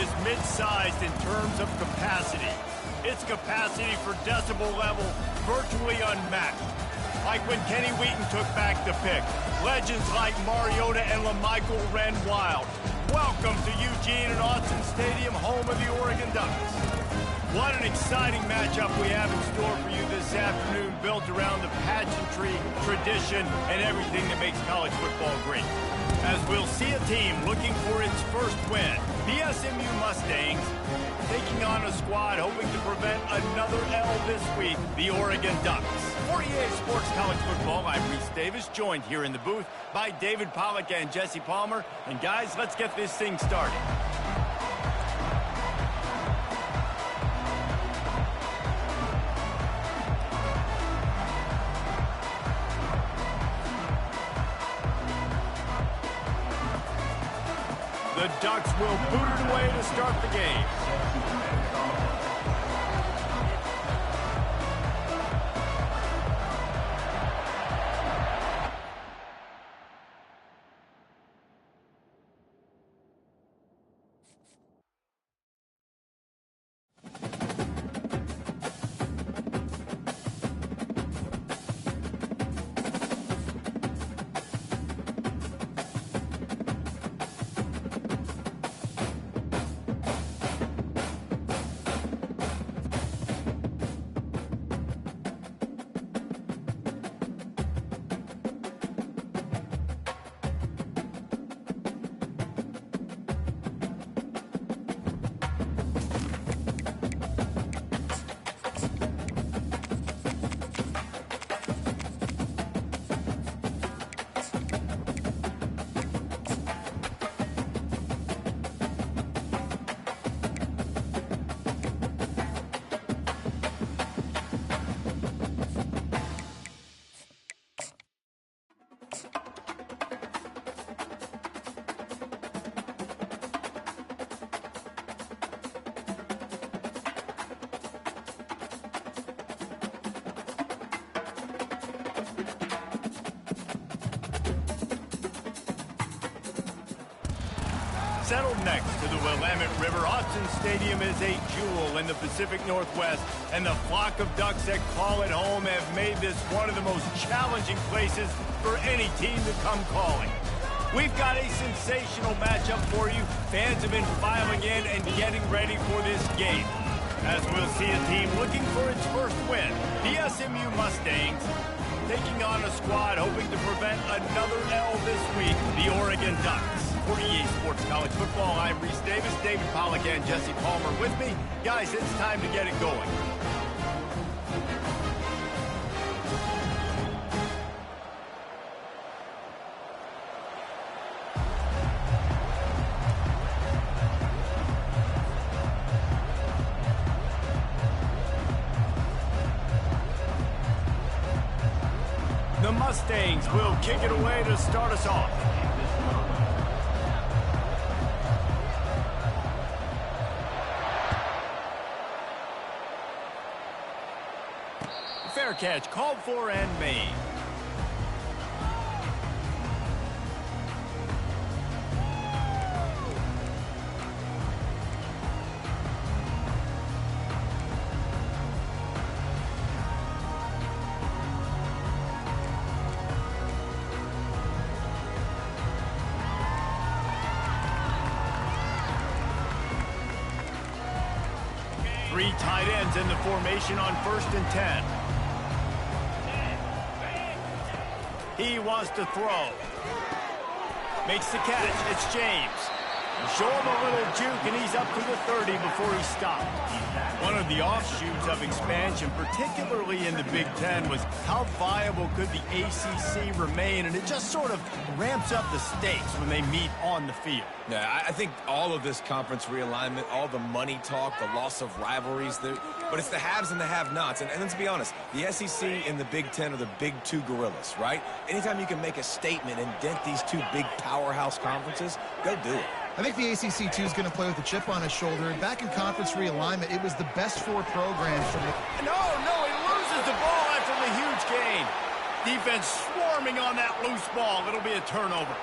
is mid-sized in terms of capacity. Its capacity for decibel level virtually unmatched. Like when Kenny Wheaton took back the pick. Legends like Mariota and LaMichael ran wild. Welcome to Eugene and Austin Stadium, home of the Oregon Ducks. What an exciting matchup we have in store for you this afternoon, built around the pageantry, tradition, and everything that makes college football great. As we'll see a team looking for its first win, the SMU Mustangs taking on a squad hoping to prevent another L this week, the Oregon Ducks. For EA Sports College Football, I'm Reese Davis, joined here in the booth by David Pollack and Jesse Palmer. And guys, let's get this thing started. The Ducks will boot it away to start the game. Settled next to the Willamette River, Austin Stadium is a jewel in the Pacific Northwest, and the flock of Ducks that call it home have made this one of the most challenging places for any team to come calling. We've got a sensational matchup for you. Fans have been filing in and getting ready for this game. As we'll see a team looking for its first win, the SMU Mustangs taking on a squad hoping to prevent another L this week, the Oregon Ducks. For EA Sports College Football, I'm Reese Davis, David Pollack and Jesse Palmer with me. Guys, it's time to get it going. The Mustangs will kick it away to start us off. Fair catch, called for and made. Three tight ends in the formation on 1st and 10. He wants to throw. Makes the catch. It's James. Show him a little juke, and he's up to the 30 before he stopped. One of the offshoots of expansion, particularly in the Big Ten, was how viable could the ACC remain, and it just sort of ramps up the stakes when they meet on the field. Yeah, I think all of this conference realignment, all the money talk, the loss of rivalries, but it's the haves and the have-nots. And let's be honest, the SEC and the Big Ten are the big two gorillas, right? Anytime you can make a statement and dent these two big powerhouse conferences, go do it. I think the ACC, too, is going to play with a chip on his shoulder. And back in conference realignment, it was the best four programs from the... No, he loses the ball after the huge gain. Defense swarming on that loose ball. It'll be a turnover.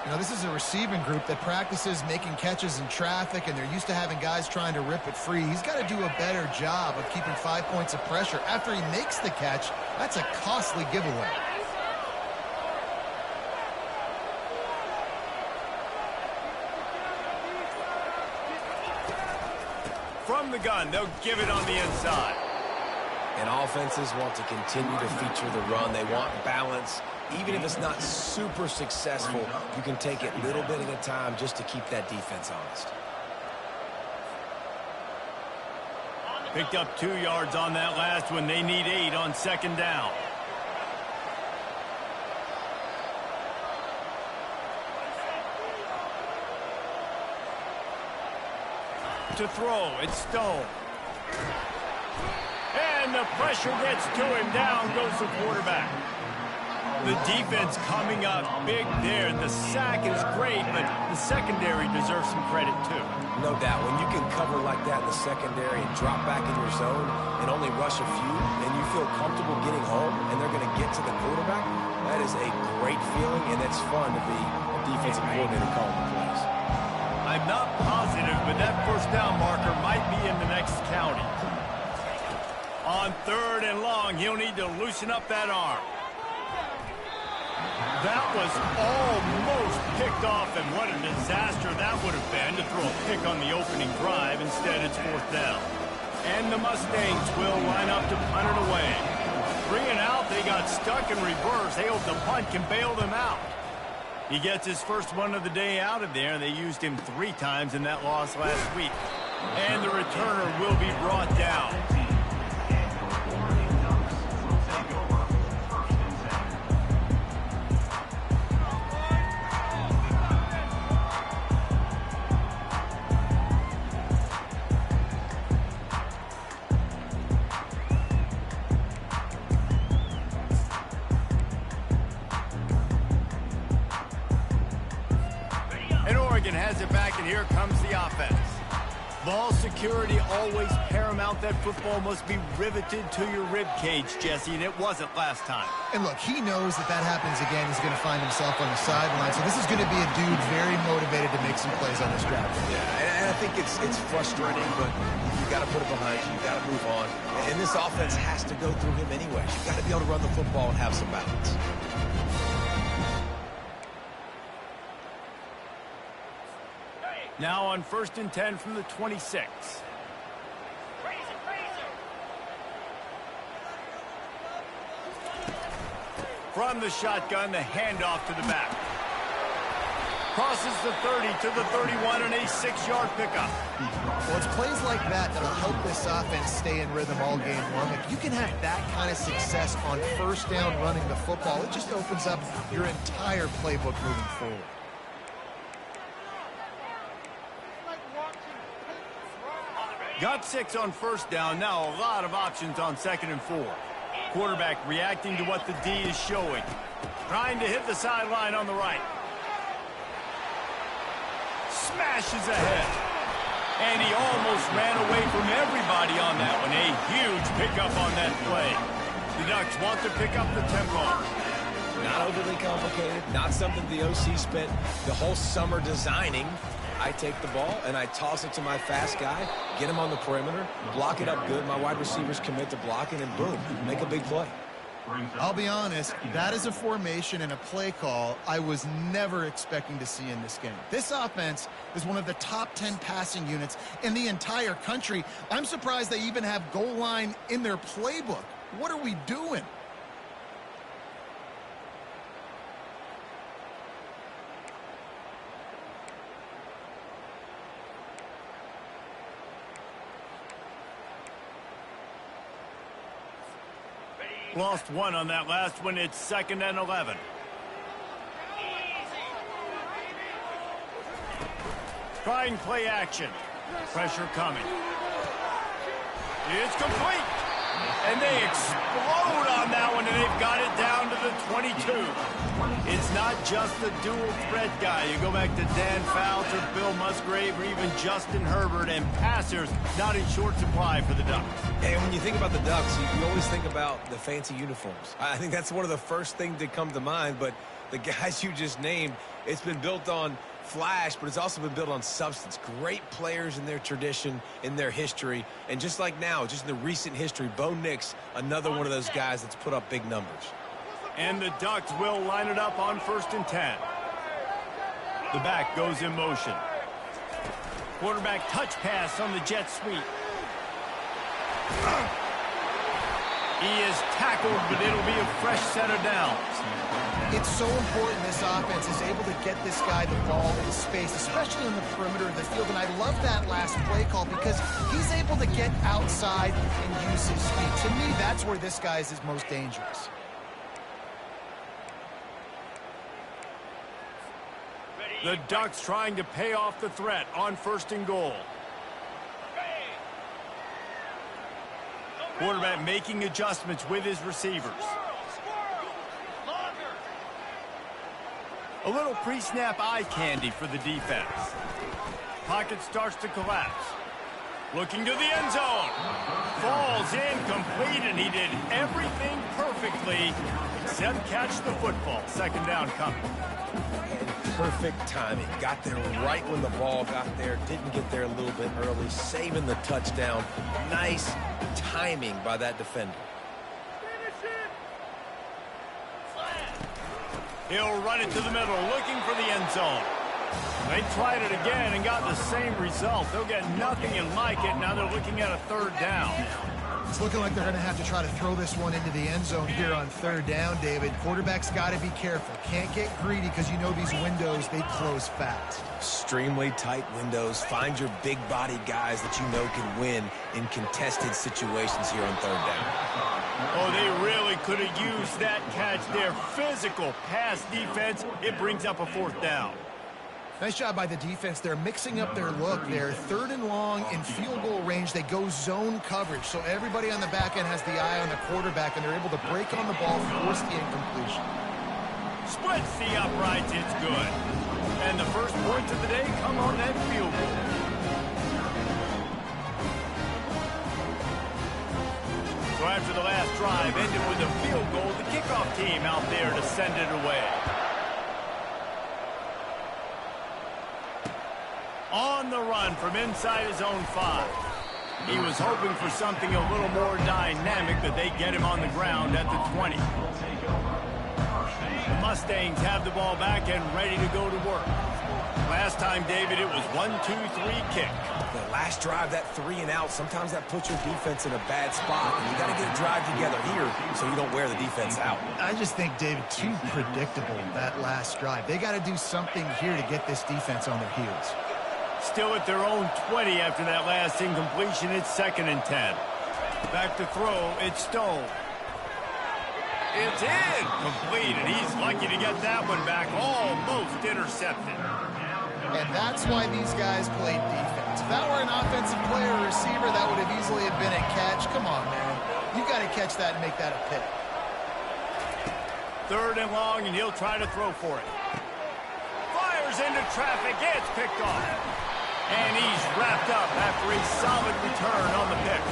You know, this is a receiving group that practices making catches in traffic, and they're used to having guys trying to rip it free. He's got to do a better job of keeping 5 points of pressure. After he makes the catch, that's a costly giveaway. From the gun, they'll give it on the inside. And offenses want to continue to feature the run. They want balance. Even if it's not super successful, you can take it little bit at a time just to keep that defense honest. Picked up 2 yards on that last one. They need 8 on second down. To throw, it's Stone. And the pressure gets to him. Down goes the quarterback. The defense coming up big there. The sack is great, but the secondary deserves some credit too. No doubt. When you can cover like that in the secondary and drop back in your zone and only rush a few, and you feel comfortable getting home and they're going to get to the quarterback, that is a great feeling, and it's fun to be a defensive coordinator calling the plays. I'm not positive, but that first down marker might be in the next county. On 3rd and long, he'll need to loosen up that arm. That was almost picked off, and what a disaster that would have been to throw a pick on the opening drive. Instead, it's 4th down. And the Mustangs will line up to punt it away. 3 and out, they got stuck in reverse. They hope the punt can bail them out. He gets his first one of the day out of there. They used him 3 times in that loss last week. And the returner will be brought down. Has it back, and here comes the offense. Ball security always paramount. That football must be riveted to your rib cage, Jesse, and it wasn't last time. And look, he knows that that happens again. He's going to find himself on the sideline. So this is going to be a dude very motivated to make some plays on this drive. Yeah, and I think it's frustrating, but you got to put it behind you. You got to move on. And this offense has to go through him anyway. You got to be able to run the football and have some balance. Now on 1st and 10 from the 26. From the shotgun, the handoff to the back. Crosses the 30 to the 31 and a 6-yard pickup. Well, it's plays like that that'll help this offense stay in rhythm all game long. If you can have that kind of success on 1st down running the football, it just opens up your entire playbook moving forward. Got 6 on 1st down. Now a lot of options on 2nd and 4. Quarterback reacting to what the D is showing. Trying to hit the sideline on the right. Smashes ahead. And he almost ran away from everybody on that one. A huge pickup on that play. The Ducks want to pick up the tempo. Not overly complicated. Not something the OC spent the whole summer designing. I take the ball, and I toss it to my fast guy, get him on the perimeter, block it up good. My wide receivers commit to blocking, and boom, make a big play. I'll be honest, that is a formation and a play call I was never expecting to see in this game. This offense is one of the top 10 passing units in the entire country. I'm surprised they even have goal line in their playbook. What are we doing? Lost 1 on that last one. It's 2nd and 11. Trying play action. Pressure coming. It's complete. And they explode on that one, and they've got it down to the 22. It's not just the dual threat guy. You go back to Dan Fouts or Bill Musgrave or even Justin Herbert, and passers not in short supply for the Ducks. And when you think about the Ducks, you always think about the fancy uniforms. I think that's one of the first things that come to mind, but the guys you just named, it's been built on flash, but it's also been built on substance. Great players in their tradition, in their history, and just like now, just in the recent history, Bo Nix, another one of those guys that's put up big numbers. And the Ducks will line it up on 1st and 10. The back goes in motion. Quarterback touch pass on the jet sweep. He is tackled, but it'll be a fresh set of downs. It's so important this offense is able to get this guy the ball in space, especially in the perimeter of the field. And I love that last play call because he's able to get outside and use his speed. To me, that's where this guy is his most dangerous. The Ducks trying to pay off the threat on 1st and goal. Quarterback making adjustments with his receivers. A little pre-snap eye candy for the defense. Pocket starts to collapse. Looking to the end zone. Falls incomplete, and he did everything perfectly except catch the football. 2nd down coming. Perfect timing. Got there right when the ball got there. Didn't get there a little bit early. Saving the touchdown. Nice timing by that defender. He'll run it to the middle, looking for the end zone. They tried it again and got the same result. They'll get nothing and like it. Now they're looking at a 3rd down. It's looking like they're going to have to try to throw this one into the end zone here on 3rd down, David. Quarterback's got to be careful. Can't get greedy because you know these windows, they close fast. Extremely tight windows. Find your big-bodied guys that you know can win in contested situations here on 3rd down. Oh, they really could have used that catch there. Physical pass defense. It brings up a 4th down. Nice job by the defense. They're mixing up their look there. 3rd and long in field goal range. They go zone coverage. So everybody on the back end has the eye on the quarterback, and they're able to break on the ball, force the incompletion. Splits the uprights. It's good. And the first points of the day come on that field goal. So after the last drive ended with a field goal, the kickoff team out there to send it away. On the run from inside his own 5. He was hoping for something a little more dynamic, but they get him on the ground at the 20. The Mustangs have the ball back and ready to go to work. Last time, David, it was 1-2-3 kick. The last drive, that 3 and out, sometimes that puts your defense in a bad spot. And you got to get a drive together here so you don't wear the defense out. I just think, David, too predictable, that last drive. They got to do something here to get this defense on their heels. Still at their own 20 after that last incompletion. It's 2nd and 10. Back to throw. It's Stone. It's incomplete, and he's lucky to get that one back. Almost intercepted. And that's why these guys played defense. If that were an offensive player or receiver, that would have easily have been a catch. Come on, man. You got to catch that and make that a pick. 3rd and long, and he'll try to throw for it. Fires into traffic. It's picked off. And he's wrapped up after a solid return on the pick.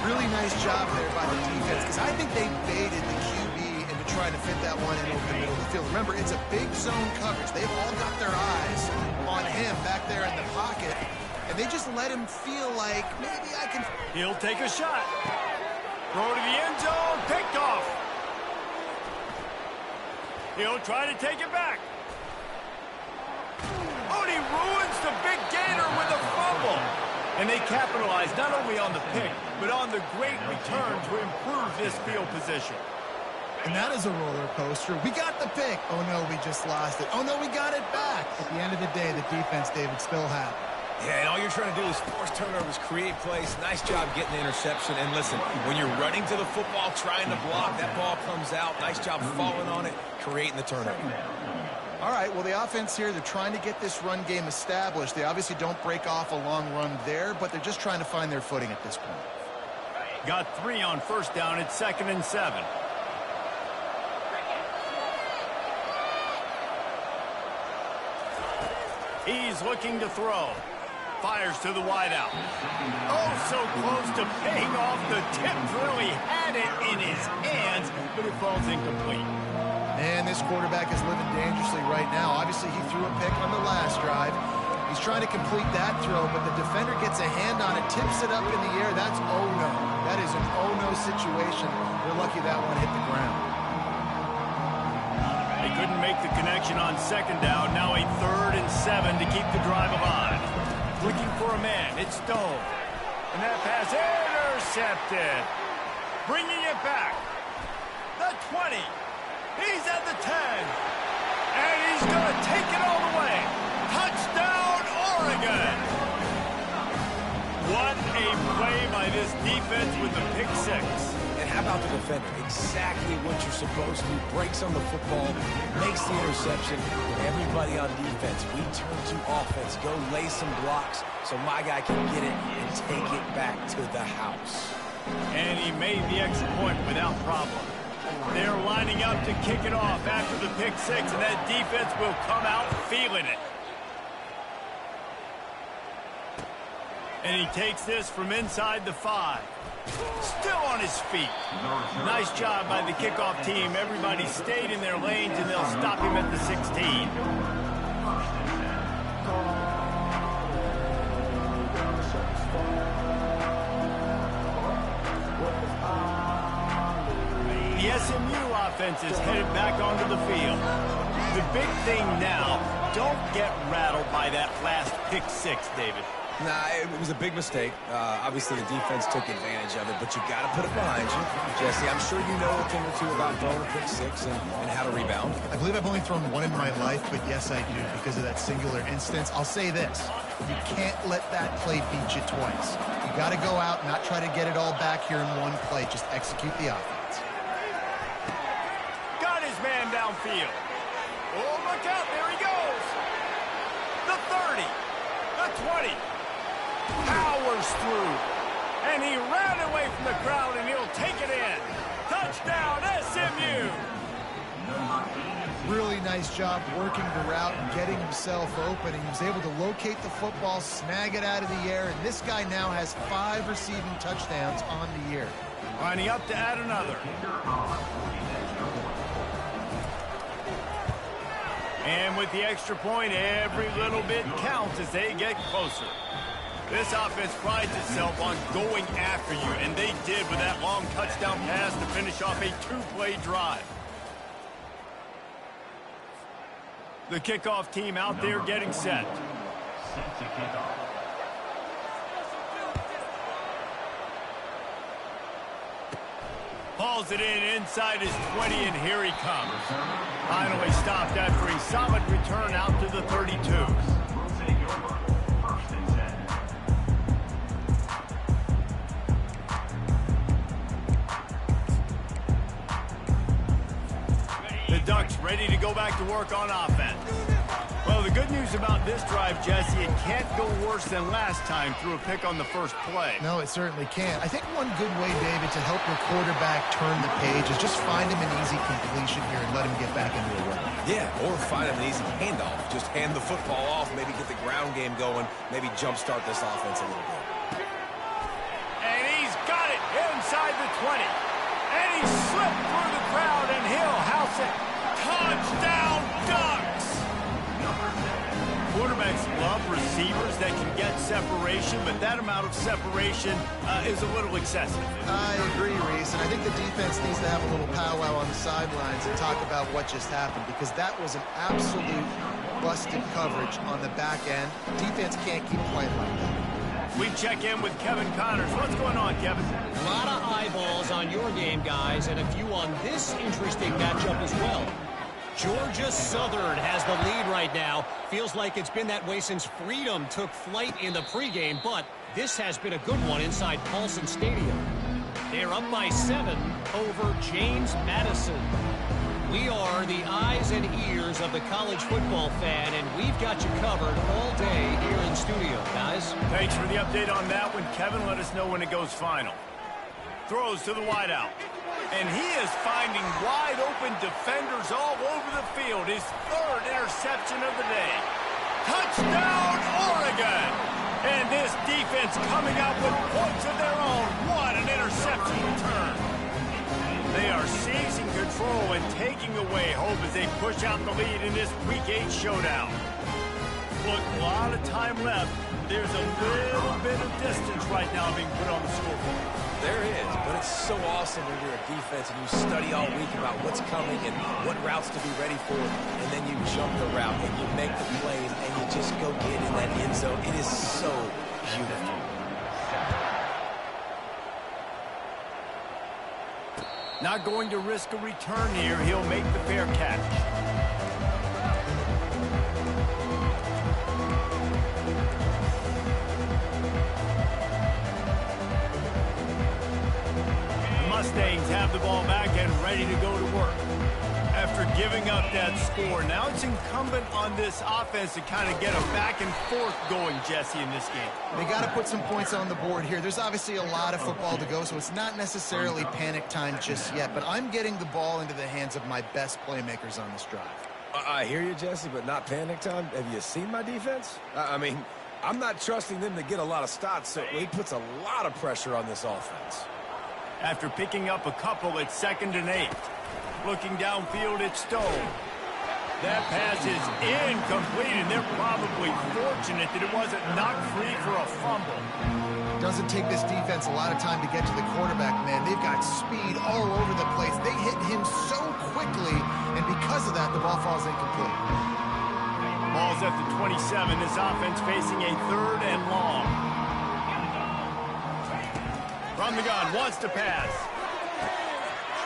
Really nice job there by the defense, because I think they baited the QB into trying to fit that one in over the middle of the field. Remember, it's a big zone coverage. They've all got their eyes on him back there in the pocket, and they just let him feel like, maybe I can... He'll take a shot. Throw to the end zone. Picked off. He'll try to take it back. Oh, and he ruins the big gainer with a fumble. And they capitalize not only on the pick, but on the great return to improve this field position. And that is a roller coaster. We got the pick. Oh, no, we just lost it. Oh, no, we got it back. At the end of the day, the defense, David, still had it. Yeah, and all you're trying to do is force turnovers, create plays. Nice job getting the interception. And listen, when you're running to the football, trying to block, that ball comes out. Nice job falling on it, creating the turnover. All right, well, the offense here, they're trying to get this run game established. They obviously don't break off a long run there, but they're just trying to find their footing at this point. Got 3 on 1st down. It's 2nd and 7. He's looking to throw. Fires to the wideout. Oh, so close to paying off. The tip really had it in his hands, but it falls incomplete. And this quarterback is living dangerously right now. Obviously, he threw a pick on the last drive. He's trying to complete that throw, but the defender gets a hand on it, tips it up in the air. That's oh-no. That is an oh-no situation. They're lucky that one hit the ground. They couldn't make the connection on second down. Now a 3rd and 7 to keep the drive alive. Looking for a man. It's Stone. And that pass intercepted. Bringing it back. The 20. He's at the 10. And he's going to take it all the way. Touchdown, Oregon. What a play by this defense with the pick 6. And how about the defender? Exactly what you're supposed to do. Breaks on the football, makes the interception. Everybody on defense, we turn to offense. Go lay some blocks so my guy can get it and take it back to the house. And he made the extra point without problem. They're lining up to kick it off after the pick 6, and that defense will come out feeling it. And he takes this from inside the 5. Still on his feet. Nice job by the kickoff team. Everybody stayed in their lanes, and they'll stop him at the 16. The SMU offense is headed back onto the field. The big thing now, don't get rattled by that last pick 6, David. Nah, it was a big mistake. Obviously, the defense took advantage of it, but you got to put it behind you. Jesse, I'm sure you know a thing or two about throwing a pick 6 and how to rebound. I believe I've only thrown one in my life, but yes, I do, because of that singular instance. I'll say this. You can't let that play beat you twice. You got to go out and not try to get it all back here in one play. Just execute the offense. Got his man downfield. Oh, look out. There he goes. The 30. The 20. Powers through. And he ran away from the crowd, and he'll take it in. Touchdown, SMU. Really nice job working the route and getting himself open. He was able to locate the football, snag it out of the air, and this guy now has 5 receiving touchdowns on the year. Lining up to add another. And with the extra point, every little bit counts as they get closer. This offense prides itself on going after you, and they did with that long touchdown pass to finish off a 2-play drive. The kickoff team out there getting set. Set to kick off. Hauls it in inside his 20, and here he comes. Finally stopped after a solid return out to the 32. We'll take over. 1st and 10. The Ducks ready to go back to work on offense. Well, the good news about this drive, Jesse, it can't go worse than last time through a pick on the first play. No, it certainly can't. I think one good way, David, to help your quarterback turn the page is just find him an easy completion here and let him get back into a run. Yeah, or find him an easy handoff. Just hand the football off, maybe get the ground game going, maybe jumpstart this offense a little bit. And he's got it inside the 20. And he slipped through the crowd, and he'll house it. Touchdown, Ducks! Quarterbacks love receivers that can get separation, but that amount of separation is a little excessive. I agree, Reese, and I think the defense needs to have a little powwow on the sidelines and talk about what just happened, because that was an absolute busted coverage on the back end. Defense can't keep playing like that. We check in with Kevin Connors. What's going on, Kevin? A lot of eyeballs on your game, guys, and a few on this interesting matchup as well. Georgia Southern has the lead right now. Feels like it's been that way since Freedom took flight in the pregame, but this has been a good one inside Paulson Stadium. They're up by 7 over James Madison. We are the eyes and ears of the college football fan, and we've got you covered all day here in studio, guys. Thanks for the update on that one, Kevin. Let us know when it goes final. Throws to the wideout. And he is finding wide-open defenders all over the field. His 3rd interception of the day. Touchdown, Oregon! And this defense coming out with points of their own. What an interception return. They are seizing control and taking away hope as they push out the lead in this Week 8 showdown. Look, a lot of time left. There's a little bit of distance right now being put on the scoreboard. There is, but it's so awesome when you're a defense and you study all week about what's coming and what routes to be ready for, and then you jump the route and you make the plays and you just go get in that end zone. It is so beautiful. Not going to risk a return here. He'll make the fair catch. Mustangs have the ball back and ready to go to work. After giving up that score, now it's incumbent on this offense to kind of get a back and forth going, Jesse, in this game. They got to put some points on the board here. There's obviously a lot of football to go, so it's not necessarily panic time just yet, but I'm getting the ball into the hands of my best playmakers on this drive. I hear you, Jesse, but not panic time. Have you seen my defense? I mean, I'm not trusting them to get a lot of stops, so he puts a lot of pressure on this offense. After picking up a couple, it's 2nd and 8. Looking downfield, it's Stone. That pass is incomplete, and they're probably fortunate that it wasn't knocked free for a fumble. Doesn't take this defense a lot of time to get to the quarterback, man. They've got speed all over the place. They hit him so quickly, and because of that, the ball falls incomplete. Ball's at the 27. This offense facing a 3rd and long. From the gun, wants to pass.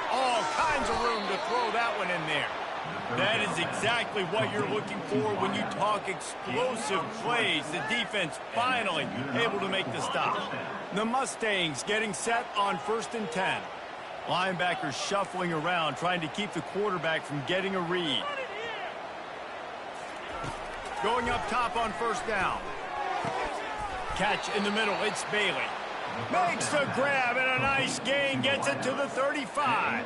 All kinds of room to throw that one in there. That is exactly what you're looking for when you talk explosive plays. The defense finally able to make the stop. The Mustangs getting set on 1st and 10. Linebackers shuffling around, trying to keep the quarterback from getting a read. Going up top on 1st down. Catch in the middle, it's Bailey. Makes the grab and a nice gain, gets it to the 35.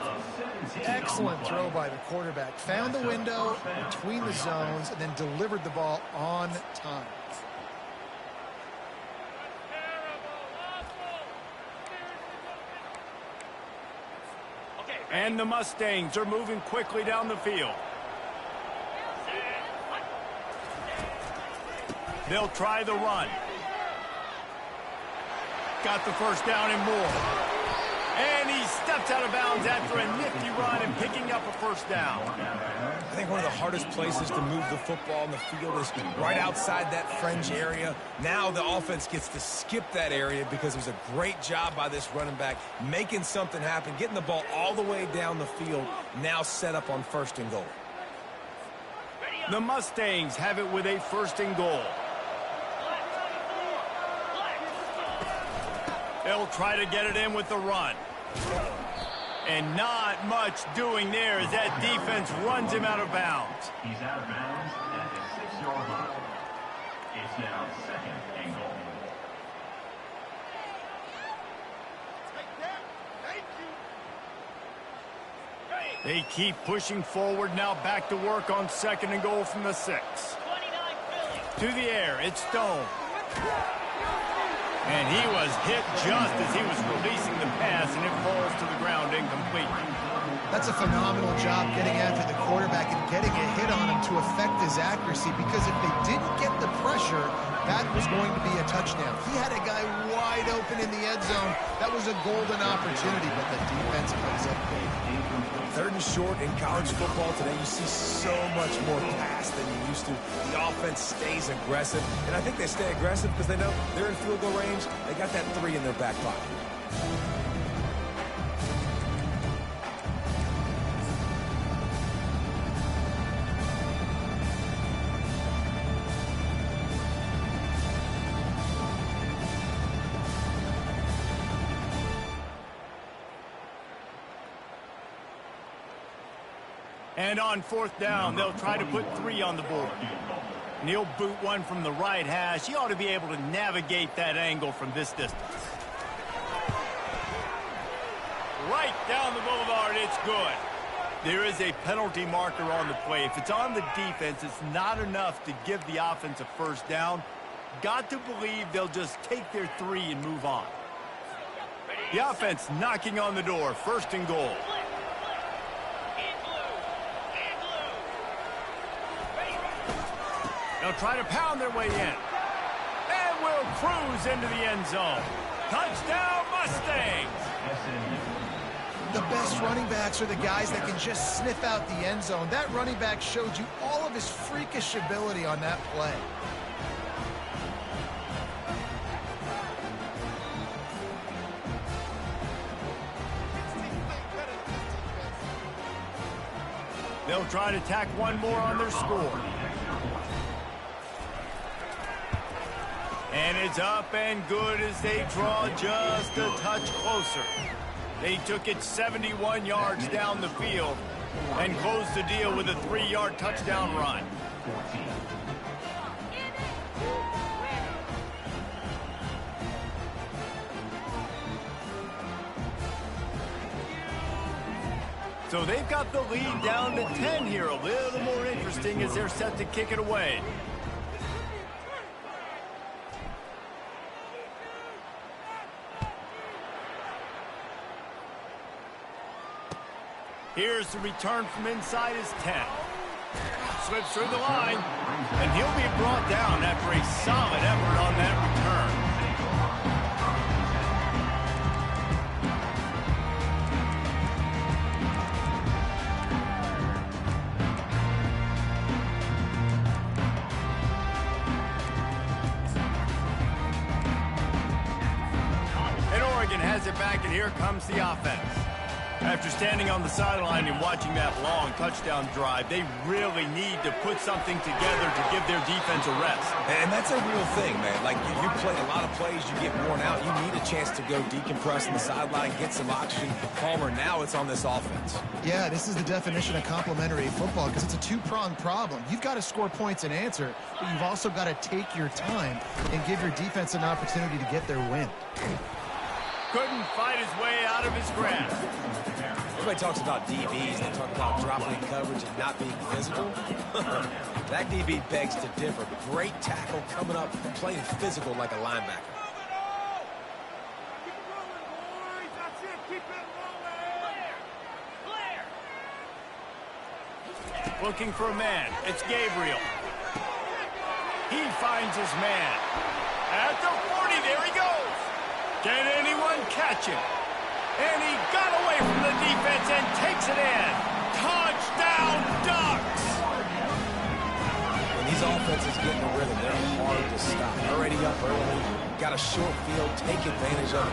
Excellent throw by the quarterback. Found the window between the zones and then delivered the ball on time. And the Mustangs are moving quickly down the field. They'll try the run. Got the 1st down and more. And he steps out of bounds after a nifty run and picking up a 1st down. I think one of the hardest places to move the football on the field is right outside that fringe area. Now the offense gets to skip that area because it was a great job by this running back making something happen, getting the ball all the way down the field, now set up on 1st and goal. The Mustangs have it with a 1st and goal. They'll try to get it in with the run. And not much doing there as that defense runs him out of bounds. He's out of bounds at the 6-yard line. It's now 2nd and goal. They keep pushing forward, now back to work on 2nd and goal from the 6. To the air, it's Stone. And he was hit just as he was releasing the pass, and it falls to the ground incomplete. That's a phenomenal job getting after the quarterback and getting a hit on him to affect his accuracy, because if they didn't get the pressure, that was going to be a touchdown. He had a guy wide open in the end zone. That was a golden opportunity, but the defense comes up big. 3rd and short in college football today, you see so much more pass than you used to. The offense stays aggressive, and I think they stay aggressive because they know they're in field goal range. They got that 3 in their back pocket. And on 4th down, they'll try to put 3 on the board. He'll boot one from the right hash. He ought to be able to navigate that angle from this distance. Right down the boulevard, it's good. There is a penalty marker on the play. If it's on the defense, it's not enough to give the offense a 1st down. Got to believe they'll just take their 3 and move on. The offense knocking on the door, 1st and goal. They'll try to pound their way in. And will cruise into the end zone. Touchdown, Mustangs! The best running backs are the guys that can just sniff out the end zone. That running back showed you all of his freakish ability on that play. They'll try to tack one more on their score. And it's up and good as they draw just a touch closer. They took it 71 yards down the field and closed the deal with a 3-yard touchdown run. So they've got the lead down to 10 here. A little more interesting as they're set to kick it away. Here's the return from inside his 10. Slips through the line, and he'll be brought down after a solid effort on that return. And Oregon has it back, and here comes the offense. After standing on the sideline and watching that long touchdown drive, they really need to put something together to give their defense a rest. And that's a real thing, man. Like, you play a lot of plays, you get worn out. You need a chance to go decompress on the sideline, get some oxygen. Palmer, now it's on this offense. Yeah, this is the definition of complementary football because it's a two-pronged problem. You've got to score points and answer, but you've also got to take your time and give your defense an opportunity to get their win. Couldn't fight his way out of his grasp. Everybody talks about DBs. They talk about dropping coverage and not being physical. That DB begs to differ. Great tackle coming up, playing physical like a linebacker. Looking for a man. It's Gabriel. He finds his man. At the 40, there he goes. Can anyone catch him? And he got away from the defense and takes it in. Touchdown, Ducks! When these offenses get in the rhythm, they're hard to stop. Already up early, got a short field, take advantage of it.